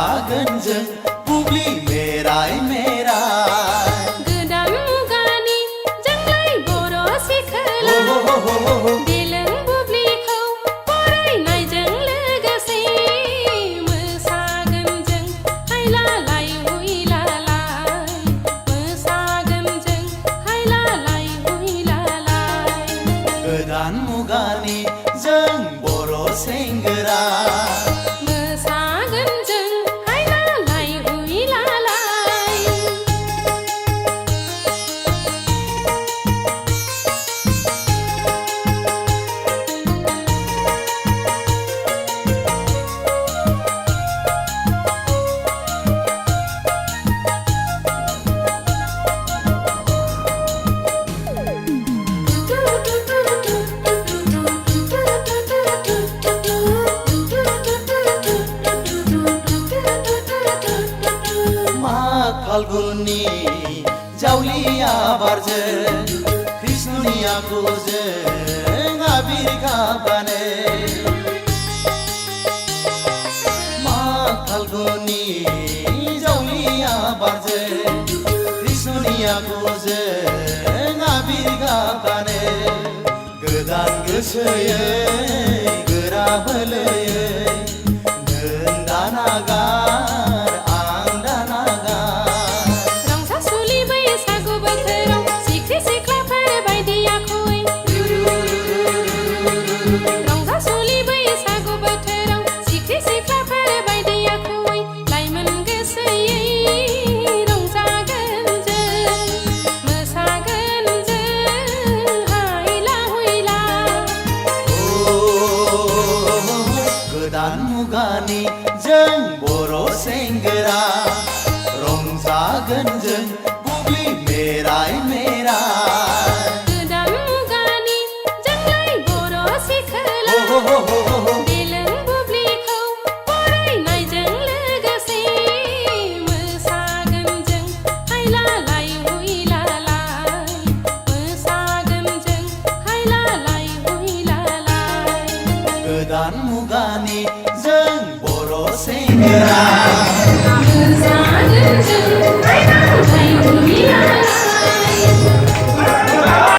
रंजागोन जों बुब्लि मेराय मेराय गोदान मुगानि जोंलाय बर' सिखोला देलों बुब्लिखौ फरायनायजों लोगोसे मोसागोन जों हायलालाय हुइलालाय मोसागोन जों हायलालाय हुइलालाय गोदान मुगानि जों बर' सेंग्रा मोसागोन जों हायलालाय हुइलालाय फाल्गुननि जावलिया बारजों कृष्णनि आखुजों आबिर गाबानो माघ फाल्गुननि जावलिया बारजों कृष्णनि आखुजों आबिर गाबानो गोदान गोसोयै गोरा बोलोयै नों दानागार आं दानागार रंजासुलि बैसागु बोथोराव सिख्रि सिख्लाफोर बायदि आखुयै रंजासुलि बैसागु बोथोराव सिख्रि सिख्लाफोर बायदि आखुयै लाइमोन गोसोयै रंजागोन जों मोसागोन जों हायला हुइला गोदान मुगानि जों बर' सेंग्रा रंजागोन जों